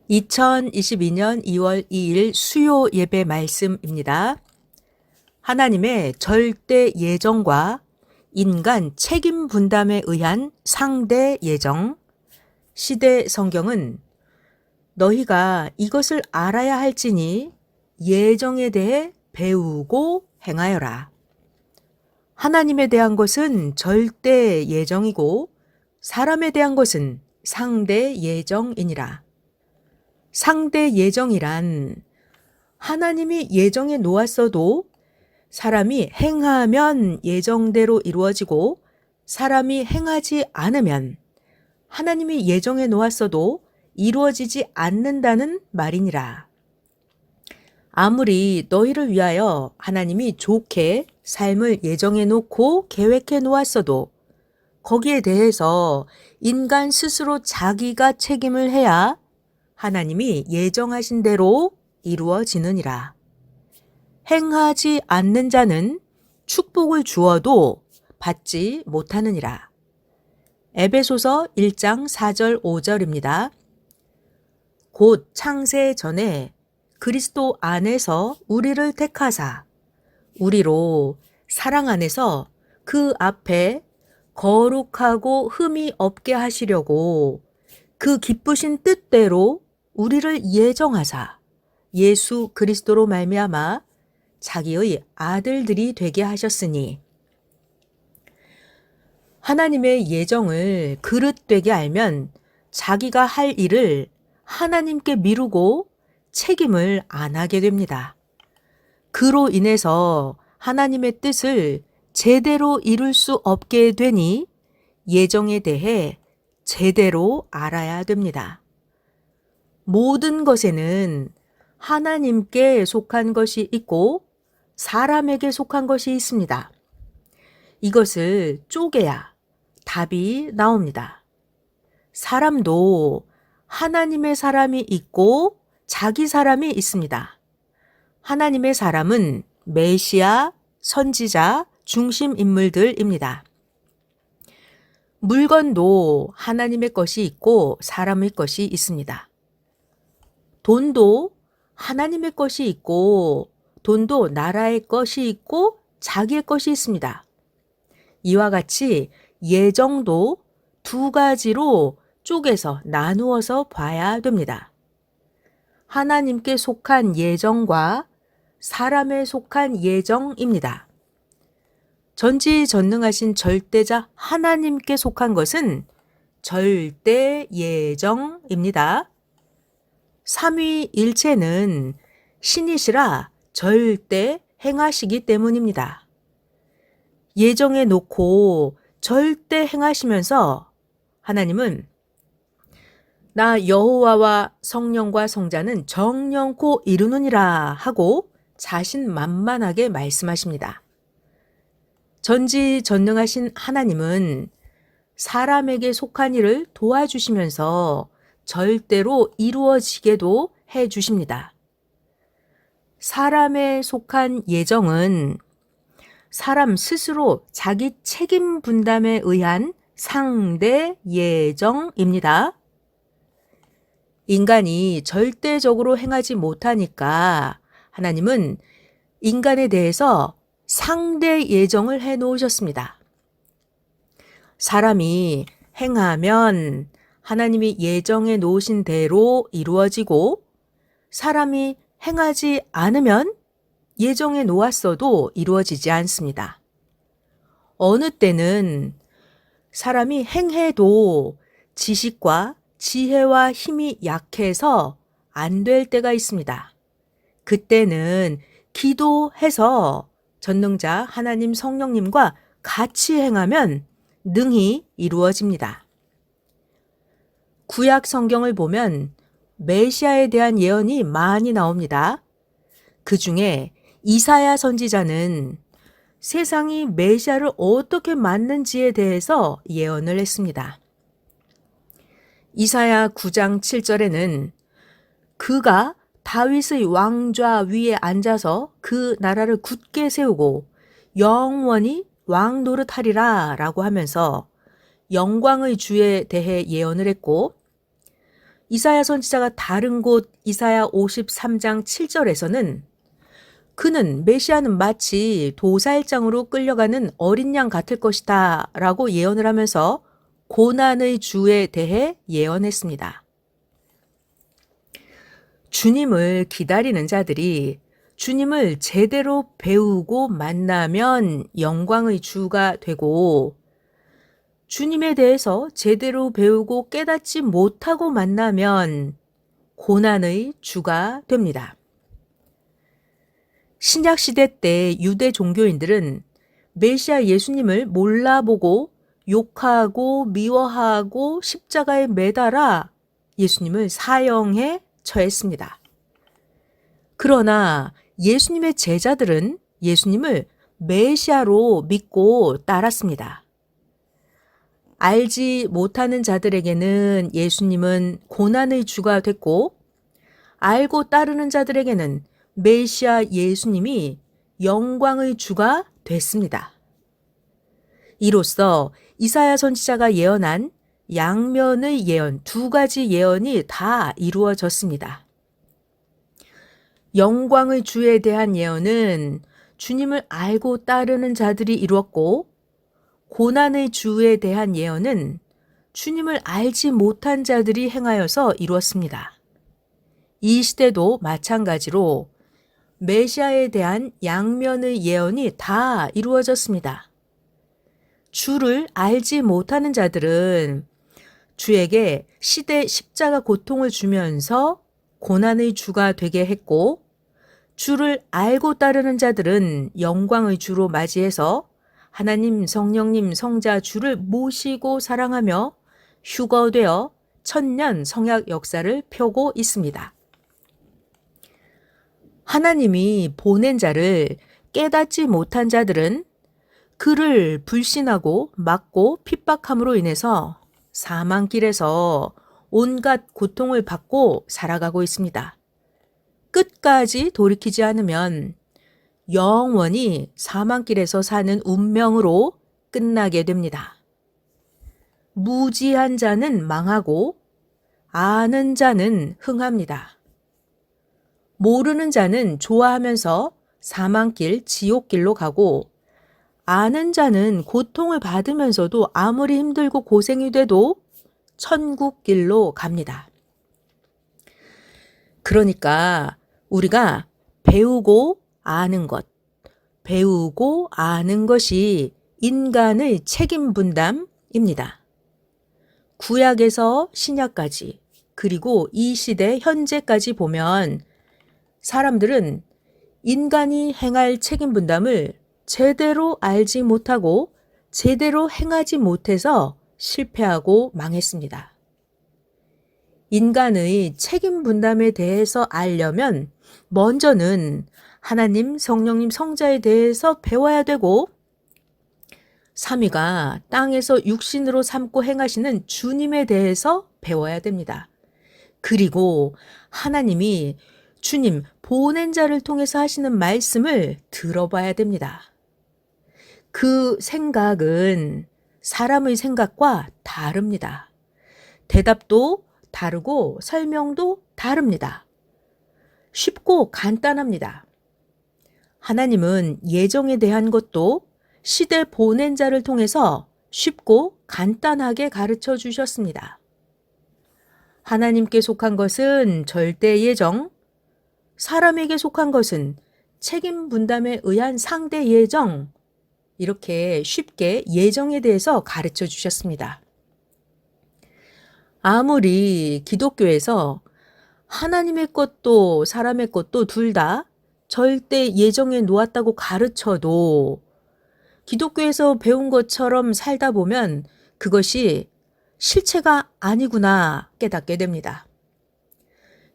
2022년 2월 2일 수요 예배 말씀입니다. 하나님의 절대 예정과 인간 책임 분담에 의한 상대 예정. 시대 성경은 너희가 이것을 알아야 할지니 예정에 대해 배우고 행하여라. 하나님에 대한 것은 절대 예정이고 사람에 대한 것은 상대 예정이니라. 상대 예정이란 하나님이 예정해 놓았어도 사람이 행하면 예정대로 이루어지고 사람이 행하지 않으면 하나님이 예정해 놓았어도 이루어지지 않는다는 말이니라. 아무리 너희를 위하여 하나님이 좋게 삶을 예정해 놓고 계획해 놓았어도 거기에 대해서 인간 스스로 자기가 책임을 해야 하나님이 예정하신 대로 이루어지느니라. 행하지 않는 자는 축복을 주어도 받지 못하느니라. 에베소서 1장 4절 5절입니다. 곧 창세 전에 그리스도 안에서 우리를 택하사 우리로 사랑 안에서 그 앞에 거룩하고 흠이 없게 하시려고 그 기쁘신 뜻대로 우리를 예정하사 예수 그리스도로 말미암아 자기의 아들들이 되게 하셨으니 하나님의 예정을 그릇되게 알면 자기가 할 일을 하나님께 미루고 책임을 안 하게 됩니다. 그로 인해서 하나님의 뜻을 제대로 이룰 수 없게 되니 예정에 대해 제대로 알아야 됩니다. 모든 것에는 하나님께 속한 것이 있고 사람에게 속한 것이 있습니다. 이것을 쪼개야 답이 나옵니다. 사람도 하나님의 사람이 있고 자기 사람이 있습니다. 하나님의 사람은 메시아, 선지자, 중심 인물들입니다. 물건도 하나님의 것이 있고 사람의 것이 있습니다. 돈도 하나님의 것이 있고 돈도 나라의 것이 있고 자기의 것이 있습니다. 이와 같이 예정도 두 가지로 쪼개서 나누어서 봐야 됩니다. 하나님께 속한 예정과 사람에 속한 예정입니다. 전지전능하신 절대자 하나님께 속한 것은 절대 예정입니다. 삼위일체는 신이시라 절대 행하시기 때문입니다. 예정해 놓고 절대 행하시면서 하나님은 나 여호와와 성령과 성자는 정령코 이루느니라 하고 자신만만하게 말씀하십니다. 전지전능하신 하나님은 사람에게 속한 일을 도와주시면서 절대로 이루어지게도 해 주십니다. 사람에 속한 예정은 사람 스스로 자기 책임 분담에 의한 상대 예정입니다. 인간이 절대적으로 행하지 못하니까 하나님은 인간에 대해서 상대 예정을 해 놓으셨습니다. 사람이 행하면 하나님이 예정해 놓으신 대로 이루어지고 사람이 행하지 않으면 예정해 놓았어도 이루어지지 않습니다. 어느 때는 사람이 행해도 지식과 지혜와 힘이 약해서 안 될 때가 있습니다. 그때는 기도해서 전능자 하나님 성령님과 같이 행하면 능히 이루어집니다. 구약 성경을 보면 메시아에 대한 예언이 많이 나옵니다. 그 중에 이사야 선지자는 세상이 메시아를 어떻게 맞는지에 대해서 예언을 했습니다. 이사야 9장 7절에는 그가 다윗의 왕좌 위에 앉아서 그 나라를 굳게 세우고 영원히 왕 노릇하리라 라고 하면서 영광의 주에 대해 예언을 했고 이사야 선지자가 다른 곳 이사야 53장 7절에서는 그는 메시아는 마치 도살장으로 끌려가는 어린 양 같을 것이다 라고 예언을 하면서 고난의 주에 대해 예언했습니다. 주님을 기다리는 자들이 주님을 제대로 배우고 만나면 영광의 주가 되고, 주님에 대해서 제대로 배우고 깨닫지 못하고 만나면 고난의 주가 됩니다. 신약시대 때 유대 종교인들은 메시아 예수님을 몰라보고 욕하고 미워하고 십자가에 매달아 예수님을 사형에 처했습니다. 그러나 예수님의 제자들은 예수님을 메시아로 믿고 따랐습니다. 알지 못하는 자들에게는 예수님은 고난의 주가 됐고, 알고 따르는 자들에게는 메시아 예수님이 영광의 주가 됐습니다. 이로써 이사야 선지자가 예언한 양면의 예언, 두 가지 예언이 다 이루어졌습니다. 영광의 주에 대한 예언은 주님을 알고 따르는 자들이 이루었고, 고난의 주에 대한 예언은 주님을 알지 못한 자들이 행하여서 이루었습니다. 이 시대도 마찬가지로 메시아에 대한 양면의 예언이 다 이루어졌습니다. 주를 알지 못하는 자들은 주에게 시대 십자가 고통을 주면서 고난의 주가 되게 했고, 주를 알고 따르는 자들은 영광의 주로 맞이해서 하나님, 성령님, 성자 주를 모시고 사랑하며 휴거되어 천년 성약 역사를 펴고 있습니다. 하나님이 보낸 자를 깨닫지 못한 자들은 그를 불신하고 막고 핍박함으로 인해서 사망길에서 온갖 고통을 받고 살아가고 있습니다. 끝까지 돌이키지 않으면 영원히 사망길에서 사는 운명으로 끝나게 됩니다. 무지한 자는 망하고 아는 자는 흥합니다. 모르는 자는 좋아하면서 사망길, 지옥길로 가고, 아는 자는 고통을 받으면서도 아무리 힘들고 고생이 돼도 천국길로 갑니다. 그러니까 우리가 배우고 아는 것, 배우고 아는 것이 인간의 책임 분담입니다. 구약에서 신약까지, 그리고 이 시대 현재까지 보면 사람들은 인간이 행할 책임 분담을 제대로 알지 못하고 제대로 행하지 못해서 실패하고 망했습니다. 인간의 책임 분담에 대해서 알려면 먼저는 하나님, 성령님, 성자에 대해서 배워야 되고, 삼위가 땅에서 육신으로 삼고 행하시는 주님에 대해서 배워야 됩니다. 그리고 하나님이 주님 보낸 자를 통해서 하시는 말씀을 들어봐야 됩니다. 그 생각은 사람의 생각과 다릅니다. 대답도 다르고 설명도 다릅니다. 쉽고 간단합니다. 하나님은 예정에 대한 것도 시대 보낸 자를 통해서 쉽고 간단하게 가르쳐 주셨습니다. 하나님께 속한 것은 절대 예정, 사람에게 속한 것은 책임 분담에 의한 상대 예정, 이렇게 쉽게 예정에 대해서 가르쳐 주셨습니다. 아무리 기독교에서 하나님의 것도 사람의 것도 둘 다 절대 예정에 놓았다고 가르쳐도 기독교에서 배운 것처럼 살다 보면 그것이 실체가 아니구나 깨닫게 됩니다.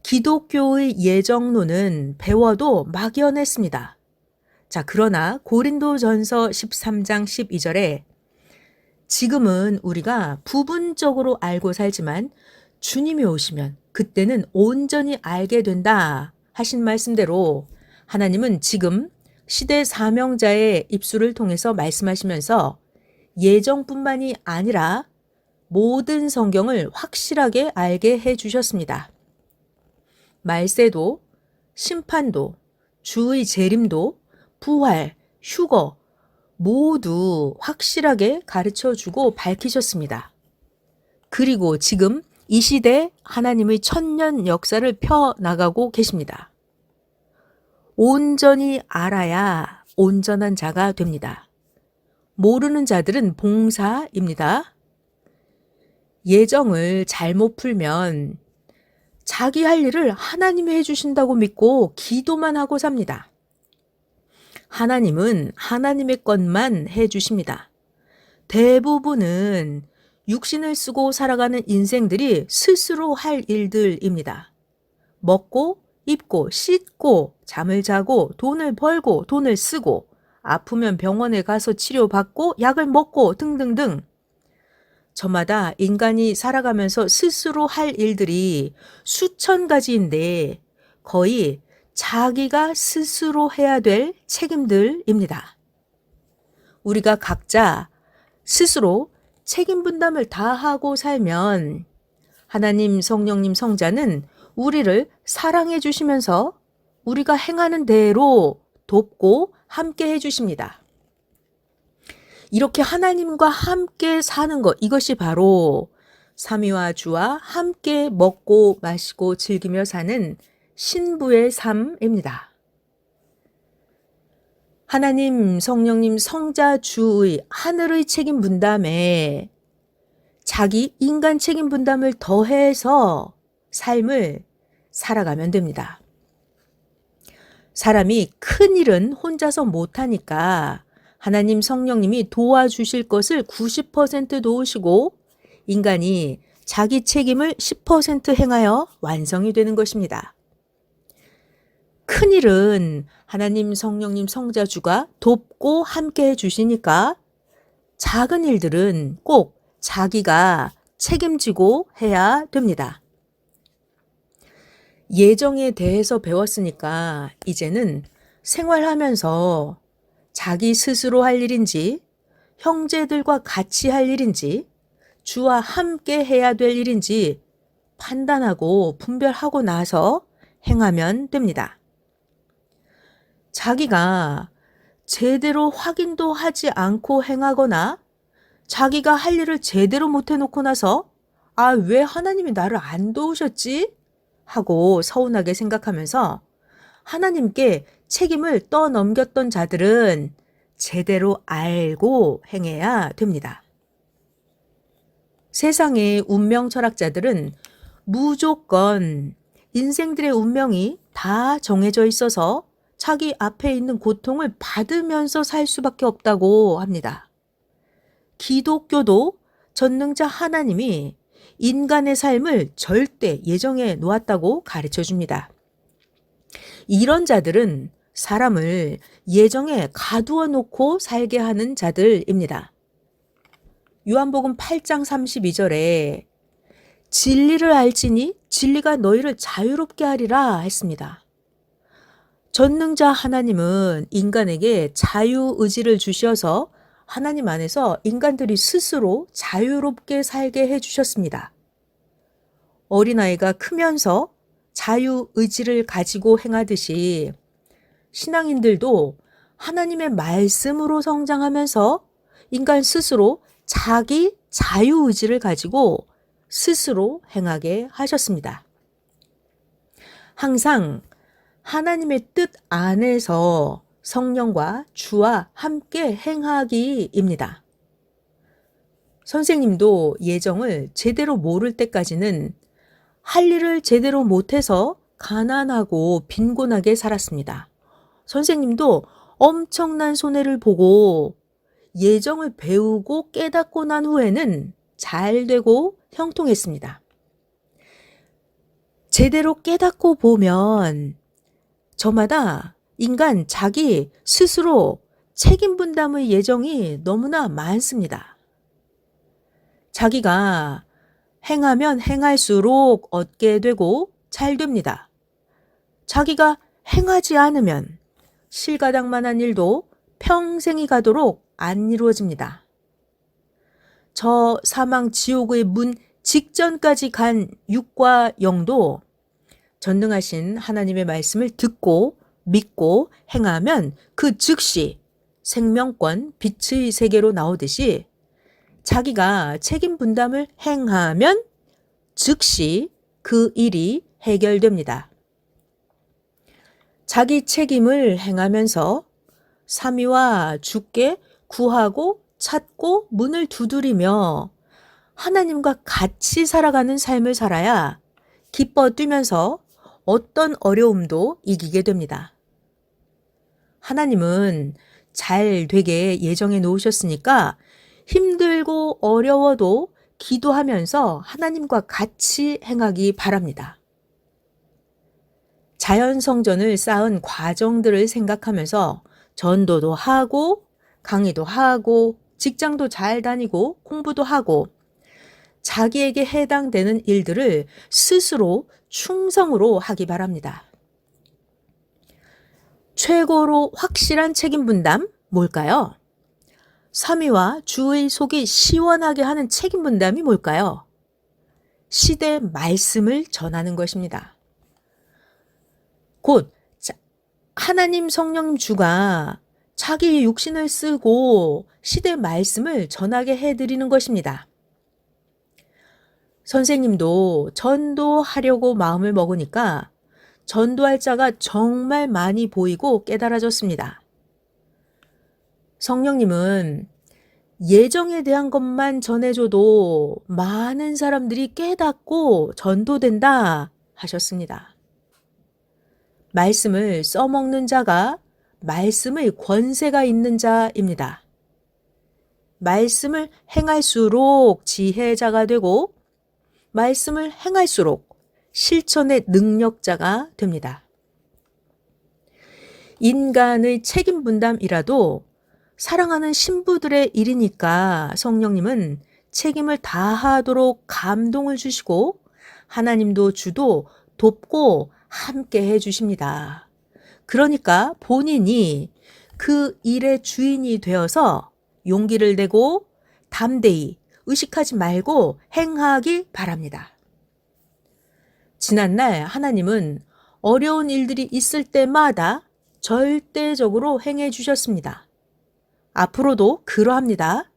기독교의 예정론은 배워도 막연했습니다. 자, 그러나 고린도전서 13장 12절에 지금은 우리가 부분적으로 알고 살지만 주님이 오시면 그때는 온전히 알게 된다 하신 말씀대로 하나님은 지금 시대 사명자의 입술을 통해서 말씀하시면서 예정뿐만이 아니라 모든 성경을 확실하게 알게 해주셨습니다. 말세도, 심판도, 주의 재림도, 부활, 휴거 모두 확실하게 가르쳐주고 밝히셨습니다. 그리고 지금 이 시대에 하나님의 천년 역사를 펴나가고 계십니다. 온전히 알아야 온전한 자가 됩니다. 모르는 자들은 봉사입니다. 예정을 잘못 풀면 자기 할 일을 하나님이 해주신다고 믿고 기도만 하고 삽니다. 하나님은 하나님의 것만 해주십니다. 대부분은 육신을 쓰고 살아가는 인생들이 스스로 할 일들입니다. 먹고, 입고, 씻고, 잠을 자고, 돈을 벌고, 돈을 쓰고, 아프면 병원에 가서 치료받고, 약을 먹고 등등등. 저마다 인간이 살아가면서 스스로 할 일들이 수천 가지인데 거의 자기가 스스로 해야 될 책임들입니다. 우리가 각자 스스로 책임 분담을 다 하고 살면 하나님, 성령님, 성자는 우리를 사랑해 주시면서 우리가 행하는 대로 돕고 함께 해 주십니다. 이렇게 하나님과 함께 사는 것, 이것이 바로 삼위와 주와 함께 먹고 마시고 즐기며 사는 신부의 삶입니다. 하나님, 성령님, 성자, 주의 하늘의 책임 분담에 자기 인간 책임 분담을 더해서 삶을 살아가면 됩니다. 사람이 큰 일은 혼자서 못하니까 하나님, 성령님이 도와주실 것을 90% 도우시고 인간이 자기 책임을 10% 행하여 완성이 되는 것입니다. 큰 일은 하나님, 성령님, 성자주가 돕고 함께 해주시니까 작은 일들은 꼭 자기가 책임지고 해야 됩니다. 예정에 대해서 배웠으니까 이제는 생활하면서 자기 스스로 할 일인지 형제들과 같이 할 일인지 주와 함께 해야 될 일인지 판단하고 분별하고 나서 행하면 됩니다. 자기가 제대로 확인도 하지 않고 행하거나 자기가 할 일을 제대로 못 해놓고 나서 왜 하나님이 나를 안 도우셨지? 하고 서운하게 생각하면서 하나님께 책임을 떠넘겼던 자들은 제대로 알고 행해야 됩니다. 세상의 운명 철학자들은 무조건 인생들의 운명이 다 정해져 있어서 자기 앞에 있는 고통을 받으면서 살 수밖에 없다고 합니다. 기독교도 전능자 하나님이 인간의 삶을 절대 예정해 놓았다고 가르쳐 줍니다. 이런 자들은 사람을 예정에 가두어 놓고 살게 하는 자들입니다. 요한복음 8장 32절에 진리를 알지니 진리가 너희를 자유롭게 하리라 했습니다. 전능자 하나님은 인간에게 자유의지를 주셔서 하나님 안에서 인간들이 스스로 자유롭게 살게 해주셨습니다. 어린아이가 크면서 자유의지를 가지고 행하듯이 신앙인들도 하나님의 말씀으로 성장하면서 인간 스스로 자기 자유의지를 가지고 스스로 행하게 하셨습니다. 항상 하나님의 뜻 안에서 성령과 주와 함께 행하기입니다. 선생님도 예정을 제대로 모를 때까지는 할 일을 제대로 못해서 가난하고 빈곤하게 살았습니다. 선생님도 엄청난 손해를 보고 예정을 배우고 깨닫고 난 후에는 잘 되고 형통했습니다. 제대로 깨닫고 보면 저마다 인간 자기 스스로 책임 분담의 예정이 너무나 많습니다. 자기가 행하면 행할수록 얻게 되고 잘 됩니다. 자기가 행하지 않으면 실가당만한 일도 평생이 가도록 안 이루어집니다. 저 사망 지옥의 문 직전까지 간 육과 영도 전능하신 하나님의 말씀을 듣고 믿고 행하면 그 즉시 생명권 빛의 세계로 나오듯이 자기가 책임 분담을 행하면 즉시 그 일이 해결됩니다. 자기 책임을 행하면서 삼위와 주께 구하고 찾고 문을 두드리며 하나님과 같이 살아가는 삶을 살아야 기뻐 뛰면서 어떤 어려움도 이기게 됩니다. 하나님은 잘 되게 예정해 놓으셨으니까 힘들고 어려워도 기도하면서 하나님과 같이 행하기 바랍니다. 자연 성전을 쌓은 과정들을 생각하면서 전도도 하고 강의도 하고 직장도 잘 다니고 공부도 하고 자기에게 해당되는 일들을 스스로 충성으로 하기 바랍니다. 최고로 확실한 책임 분담 뭘까요? 삼위와 주의 속이 시원하게 하는 책임 분담이 뭘까요? 시대 말씀을 전하는 것입니다. 곧 하나님 성령 주가 자기 육신을 쓰고 시대 말씀을 전하게 해드리는 것입니다. 선생님도 전도하려고 마음을 먹으니까 전도할 자가 정말 많이 보이고 깨달아졌습니다. 성령님은 예정에 대한 것만 전해줘도 많은 사람들이 깨닫고 전도된다 하셨습니다. 말씀을 써먹는 자가 말씀의 권세가 있는 자입니다. 말씀을 행할수록 지혜자가 되고 말씀을 행할수록 실천의 능력자가 됩니다. 인간의 책임 분담이라도 사랑하는 신부들의 일이니까 성령님은 책임을 다하도록 감동을 주시고 하나님도 주도 돕고 함께 해주십니다. 그러니까 본인이 그 일의 주인이 되어서 용기를 내고 담대히 의식하지 말고 행하기 바랍니다. 지난날 하나님은 어려운 일들이 있을 때마다 절대적으로 행해 주셨습니다. 앞으로도 그러합니다.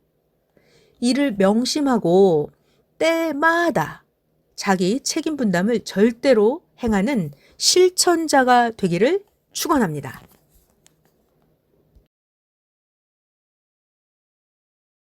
이를 명심하고 때마다 자기 책임 분담을 절대로 행하는 실천자가 되기를 축원합니다.